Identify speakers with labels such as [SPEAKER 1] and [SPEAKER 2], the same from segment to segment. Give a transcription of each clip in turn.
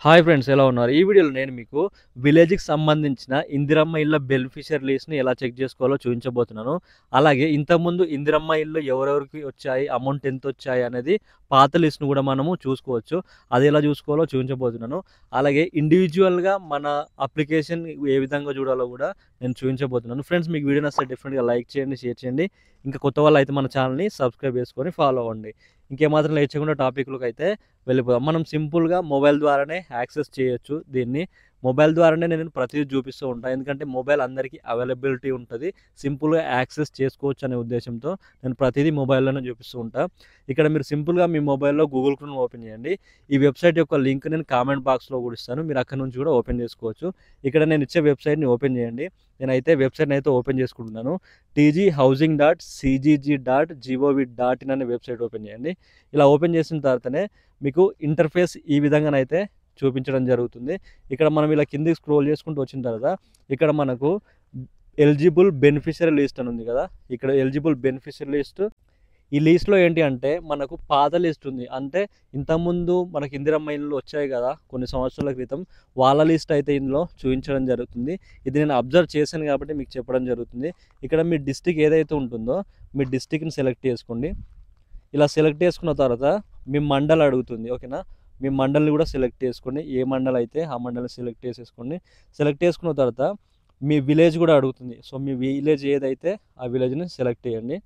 [SPEAKER 1] Hi friends, ఎలా ఉన్నారు? ఈ వీడియోలో నేను మీకు విలేజ్‌కి సంబంధించిన ఇందిరమ్మ ఇళ్ళ బెనిఫిషియరీ లిస్ట్‌ని ఎలా చెక్ చేసుకోవాలో చూపించబోతున్నాను. అలాగే ఇంతకుముందు ఇందిరమ్మ ఇల్లు ఎవరెవరికి వచ్చాయి, అమౌంట్ ఎంతొచ్చాయి అనేది పాత లిస్ట్‌ని కూడా మనము చూసుకోవచ్చు. అది ఎలా చూసుకోవాలో చూపించబోతున్నాను. అలాగే ఇండివిడ్యువల్‌గా మన అప్లికేషన్ ఏ విధంగా చూడాలో కూడా నేను చూపించబోతున్నాను. ఫ్రెండ్స్, మీకు వీడియో నచ్చితే డెఫినెట్‌గా లైక్ చేయండి, షేర్ చేయండి. ఇంకా కొత్త వాళ్ళైతే మన ఛానల్‌ని సబ్స్క్రైబ్ చేసుకొని ఫాలో అవ్వండి. ఇంకేమాత్రం లేట్ చేయకుండా టాపిక్‌లోకైతే వెళ్ళిపోదాం. మనం సింపుల్‌గా మొబైల్ ద్వారానే యాక్సెస్ చేయొచ్చు దీన్ని. మొబైల్ ద్వారానే నేను ప్రతిదీ చూపిస్తూ ఉంటాను. ఎందుకంటే మొబైల్ అందరికీ అవైలబిలిటీ ఉంటది. సింపుల్‌గా యాక్సెస్ చేసుకోవచ్చు అనే ఉద్దేశంతో నేను ప్రతిదీ మొబైల్‌లోనే చూపిస్తూ ఉంటా. ఇక్కడ మీరు సింపుల్‌గా మీ మొబైల్‌లో గూగుల్ క్రోమ్ ఓపెన్ చేయండి. ఈ వెబ్‌సైట్ యొక్క లింక్ నేను కామెంట్ బాక్స్‌లో కూడా ఇస్తాను. మీరు అక్కడి నుంచి కూడా ఓపెన్ చేసుకోవచ్చు. ఇక్కడ నేను ఇచ్చే వెబ్‌సైట్‌ని ఓపెన్ చేయండి. నేనైతే వెబ్‌సైట్‌ని అయితే ఓపెన్ చేసుకుంటున్నాను. tghousing.cgg.gov.in అనే వెబ్‌సైట్ ఓపెన్ చేయండి. ఇలా ఓపెన్ చేసిన తర్వాతనే మీకు ఇంటర్ఫేస్ ఈ విధంగానైతే చూపించడం జరుగుతుంది. ఇక్కడ మనం ఇలా కిందికి స్క్రోల్ చేసుకుంటూ వచ్చిన తర్వాత ఇక్కడ మనకు ఎలిజిబుల్ బెనిఫిషియరీ లిస్ట్ అని ఉంది కదా. ఇక్కడ ఎలిజిబుల్ బెనిఫిషియరీ లిస్ట్, ఈ లిస్ట్‌లో ఏంటి అంటే మనకు పాత లిస్ట్ ఉంది. అంటే ఇంతకుముందు మనకి ఇందిరమ్మ ఇల్లులు వచ్చాయి కదా కొన్ని సంవత్సరాల క్రితం, వాళ్ళ లిస్ట్ అయితే ఇందులో చూపించడం జరుగుతుంది. ఇది నేను అబ్జర్వ్ చేశాను కాబట్టి మీకు చెప్పడం జరుగుతుంది. ఇక్కడ మీ డిస్ట్రిక్ట్ ఏదైతే ఉంటుందో మీ డిస్ట్రిక్ట్‌ని సెలెక్ట్ చేసుకోండి. ఇలా సెలెక్ట్ చేసుకున్న తర్వాత మీ మండల్ అడుగుతుంది, ఓకేనా? మీ మండల్ని కూడా సెలెక్ట్ చేసుకోండి. ఏ మండల్ అయితే ఆ మండల్ని సెలెక్ట్ చేసేసుకోండి. సెలెక్ట్ చేసుకున్న తర్వాత మీ విలేజ్ కూడా అడుగుతుంది. సో మీ విలేజ్ ఏదైతే ఆ విలేజ్ని సెలెక్ట్ చేయండి.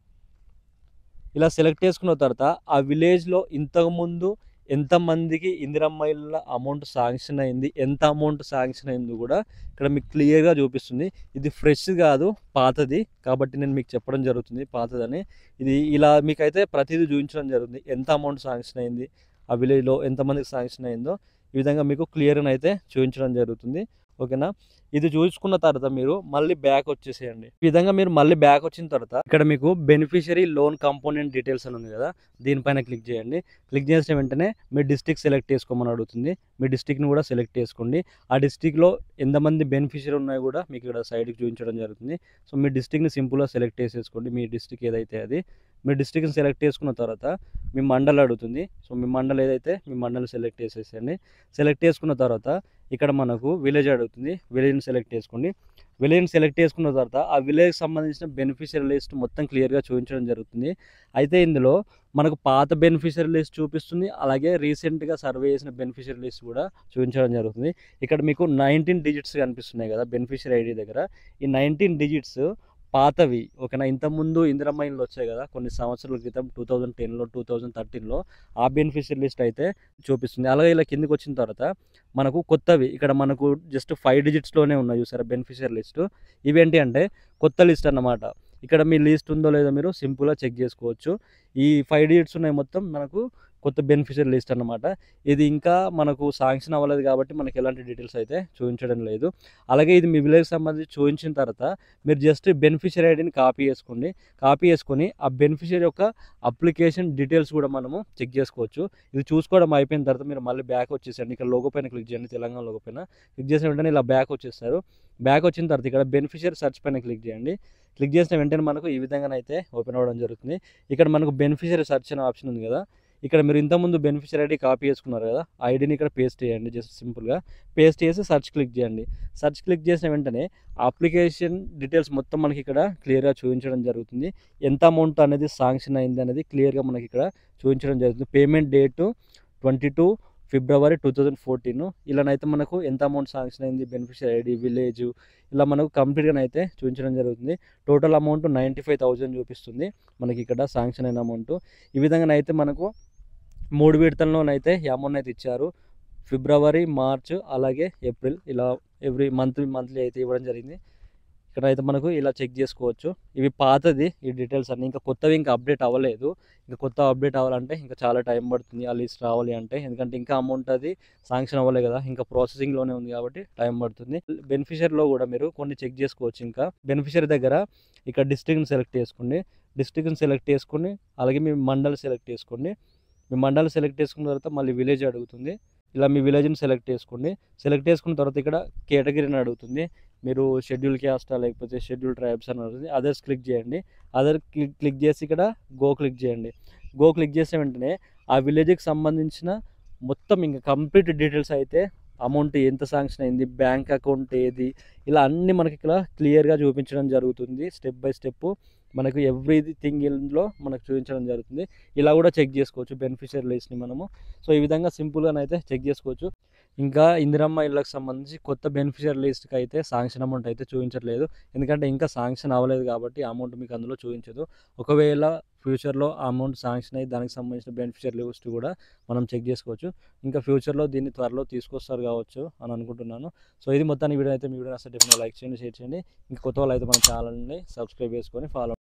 [SPEAKER 1] ఇలా సెలెక్ట్ చేసుకున్న తర్వాత ఆ విలేజ్లో ఇంతకుముందు ఎంతమందికి ఇందిరమ్మ ఇళ్ళ అమౌంట్ శాంక్షన్ అయింది, ఎంత అమౌంట్ శాంక్షన్ అయింది కూడా ఇక్కడ మీకు క్లియర్గా చూపిస్తుంది. ఇది ఫ్రెష్ కాదు, పాతది కాబట్టి నేను మీకు చెప్పడం జరుగుతుంది పాతదని. ఇది ఇలా మీకైతే ప్రతిదీ చూపించడం జరుగుతుంది. ఎంత అమౌంట్ శాంక్షన్ అయింది, ఆ విలేజ్లో ఎంతమందికి శాంక్షన్ అయిందో ఈ విధంగా మీకు క్లియర్గా అయితే చూపించడం జరుగుతుంది, ఓకేనా? ఇది చూసుకున్న తర్వాత మీరు మళ్ళీ బ్యాక్ వచ్చేసేయండి. ఈ విధంగా మీరు మళ్ళీ బ్యాక్ వచ్చిన తర్వాత ఇక్కడ మీకు బెనిఫిషియరీ లోన్ కాంపోనెంట్ డీటెయిల్స్ అని ఉంది కదా, దీనిపైన క్లిక్ చేయండి. క్లిక్ చేసిన వెంటనే మీ డిస్ట్రిక్ట్ సెలెక్ట్ చేసుకోమని అడుగుతుంది. మీ డిస్ట్రిక్ట్ని కూడా సెలెక్ట్ చేసుకోండి. ఆ డిస్ట్రిక్ట్లో ఎంతమంది బెనిఫిషియరీ ఉన్నాయో కూడా మీకు ఇక్కడ సైడ్కి చూపించడం జరుగుతుంది. సో మీ డిస్ట్రిక్ట్ని సింపుల్గా సెలెక్ట్ చేసేసుకోండి. మీ డిస్ట్రిక్ట్ ఏదైతే అది మీ డిస్ట్రిక్ట్ని సెలెక్ట్ చేసుకున్న తర్వాత మీ మండల్ అడుగుతుంది. సో మీ మండల్ ఏదైతే మీ మండల్ సెలెక్ట్ చేసేసండి. సెలెక్ట్ చేసుకున్న తర్వాత ఇక్కడ మనకు విలేజ్ అడుగుతుంది. విలేజ్ని సెలెక్ట్ చేసుకోండి. విలేజ్ని సెలెక్ట్ చేసుకున్న తర్వాత ఆ విలేజ్కి సంబంధించిన బెనిఫిషియరీ లిస్ట్ మొత్తం క్లియర్గా చూపించడం జరుగుతుంది. అయితే ఇందులో మనకు పాత బెనిఫిషియరీ లిస్ట్ చూపిస్తుంది, అలాగే రీసెంట్గా సర్వే చేసిన బెనిఫిషియరీ లిస్ట్ కూడా చూపించడం జరుగుతుంది. ఇక్కడ మీకు 19 డిజిట్స్ కనిపిస్తున్నాయి కదా బెనిఫిషియరీ ఐడి దగ్గర. ఈ 19 డిజిట్స్ పాతవి, ఓకేనా? ఇంతకుముందు ఇందిరమ్మ ఇళ్ళు వచ్చాయి కదా కొన్ని సంవత్సరాల క్రితం, 2010లో 2013లో ఆ బెనిఫిషియరీ లిస్ట్ అయితే చూపిస్తుంది. అలాగే ఇలా కిందికి వచ్చిన తర్వాత మనకు కొత్తవి ఇక్కడ మనకు జస్ట్ 5 డిజిట్స్లోనే ఉన్నాయి చూసారా బెనిఫిషియరీ లిస్ట్. ఇవేంటి అంటే కొత్త లిస్ట్ అన్నమాట. ఇక్కడ మీ లిస్ట్ ఉందో లేదో మీరు సింపుల్గా చెక్ చేసుకోవచ్చు. ఈ 5 డిజిట్స్ ఉన్నాయి మొత్తం మనకు కొత్త బెనిఫిషియరీ లిస్ట్ అన్నమాట. ఇది ఇంకా మనకు శాంక్షన్ అవ్వలేదు కాబట్టి మనకి ఎలాంటి డీటెయిల్స్ అయితే చూపించడం లేదు. అలాగే ఇది మీ విలేజ్కి సంబంధించి చూపించిన తర్వాత మీరు జస్ట్ బెనిఫిషియరీ ఐడిని కాపీ చేసుకోండి. కాపీ చేసుకొని ఆ బెనిఫిషియరీ యొక్క అప్లికేషన్ డీటెయిల్స్ కూడా మనము చెక్ చేసుకోవచ్చు. ఇది చూసుకోవడం అయిపోయిన తర్వాత మీరు మళ్ళీ బ్యాక్ వచ్చేసండి. ఇక్కడ లోగో పైన క్లిక్ చేయండి, తెలంగాణ లోగో పైన క్లిక్ చేసిన వెంటనే ఇలా బ్యాక్ వచ్చేస్తారు. బ్యాక్ వచ్చిన తర్వాత ఇక్కడ బెనిఫిషియరీ సెర్చ్ పైన క్లిక్ చేయండి. క్లిక్ చేసిన వెంటనే మనకు ఈ విధంగానైతే ఓపెన్ అవ్వడం జరుగుతుంది. ఇక్కడ మనకు బెనిఫిషియరీ సెర్చ్ అనే ఆప్షన్ ఉంది కదా, ఇక్కడ మీరు ఇంతకుముందు బెనిఫిషియరీ ఐడి కాపీ చేసుకున్నారు కదా, ఆ ఐడిని ఇక్కడ పేస్ట్ చేయండి. జస్ట్ సింపుల్గా పేస్ట్ చేసి సెర్చ్ క్లిక్ చేయండి. సెర్చ్ క్లిక్ చేసిన వెంటనే అప్లికేషన్ డీటెయిల్స్ మొత్తం మనకి ఇక్కడ క్లియర్గా చూపించడం జరుగుతుంది. ఎంత అమౌంట్ అనేది శాంక్షన్ అయింది అనేది క్లియర్గా మనకి ఇక్కడ చూపించడం జరుగుతుంది. పేమెంట్ డేటు 22 ఫిబ్రవరి 2014. ఇలానైతే మనకు ఎంత అమౌంట్ శాంక్షన్ అయింది, బెనిఫిషియరీ ఐడి, విలేజ్, ఇలా మనకు కంప్లీట్గా అయితే చూపించడం జరుగుతుంది. టోటల్ అమౌంట్ 95,000 చూపిస్తుంది మనకి ఇక్కడ శాంక్షన్ అయిన అమౌంట్. ఈ విధంగానైతే మనకు 3 విడతల్లోనైతే ఈ అమౌంట్ అయితే ఇచ్చారు. ఫిబ్రవరి, మార్చ్ అలాగే ఏప్రిల్, ఇలా ఎవ్రీ మంత్లీ అయితే ఇవ్వడం జరిగింది. ఇక్కడైతే మనకు ఇలా చెక్ చేసుకోవచ్చు. ఇవి పాతది ఈ డీటెయిల్స్ అన్నీ, ఇంకా కొత్తవి ఇంకా అప్డేట్ అవ్వలేదు. ఇంకా కొత్త అప్డేట్ అవ్వాలంటే ఇంకా చాలా టైం పడుతుంది ఆ లిస్ట్ రావాలి అంటే, ఎందుకంటే ఇంకా అమౌంట్ అది శాంక్షన్ అవ్వలేదు కదా, ఇంకా ప్రాసెసింగ్లోనే ఉంది కాబట్టి టైం పడుతుంది. బెనిఫిషియరీలో కూడా మీరు కొన్ని చెక్ చేసుకోవచ్చు. ఇంకా బెనిఫిషియరీ దగ్గర ఇక్కడ డిస్ట్రిక్ట్ని సెలెక్ట్ చేసుకోండి. డిస్ట్రిక్ట్ని సెలెక్ట్ చేసుకుని అలాగే మీ మండల్ సెలెక్ట్ చేసుకోండి. మీ మండల్ సెలెక్ట్ చేసుకున్న తర్వాత మళ్ళీ విలేజ్ అడుగుతుంది. ఇలా మీ విలేజ్ని సెలెక్ట్ చేసుకోండి. సెలెక్ట్ చేసుకున్న తర్వాత ఇక్కడ కేటగిరీని అడుగుతుంది. మీరు షెడ్యూల్ క్యాస్టా లేకపోతే షెడ్యూల్ ట్రైబ్స్ అని అడుగుతుంది. అదర్స్ క్లిక్ చేయండి. అదర్ క్లిక్ చేసి ఇక్కడ గో క్లిక్ చేయండి. గో క్లిక్ చేసిన వెంటనే ఆ విలేజ్కి సంబంధించిన మొత్తం ఇంకా కంప్లీట్ డీటెయిల్స్ అయితే అమౌంట్ ఎంత శాంక్షన్ అయింది, బ్యాంక్ అకౌంట్ ఏది, ఇలా అన్నీ మనకి ఇక్కడ క్లియర్గా చూపించడం జరుగుతుంది. స్టెప్ బై స్టెప్ మనకు ఎవ్రీథింగ్ ఇందులో మనకు చూపించడం జరుగుతుంది. ఇలా కూడా చెక్ చేసుకోవచ్చు బెనిఫిషియరీ లిస్ట్ని మనము. సో ఈ విధంగా సింపుల్గానైతే చెక్ చేసుకోవచ్చు. ఇంకా ఇందిరమ్మ ఇళ్ళకి సంబంధించి కొత్త బెనిఫిషియరీ లిస్ట్కి అయితే శాంక్షన్ అమౌంట్ అయితే చూపించట్లేదు. ఎందుకంటే ఇంకా శాంక్షన్ అవ్వలేదు కాబట్టి అమౌంట్ మీకు అందులో చూపించదు. ఒకవేళ ఫ్యూచర్లో ఆ అమౌంట్ శాంక్షన్ అయ్యి దానికి సంబంధించిన బెనిఫిషియరీ లిస్ట్ కూడా మనం చెక్ చేసుకోవచ్చు. ఇంకా ఫ్యూచర్లో దీన్ని త్వరలో తీసుకొస్తారు కావచ్చు అని అనుకుంటున్నాను. సో ఇది మొత్తానికి వీడియో అయితే, మీ వీడియో నచ్చితే డెఫినెట్గా లైక్ చేయండి, షేర్ చేయండి. ఇంకా కొత్త వాళ్ళు అయితే మన ఛానల్ని సబ్స్క్రైబ్ చేసుకొని ఫాలో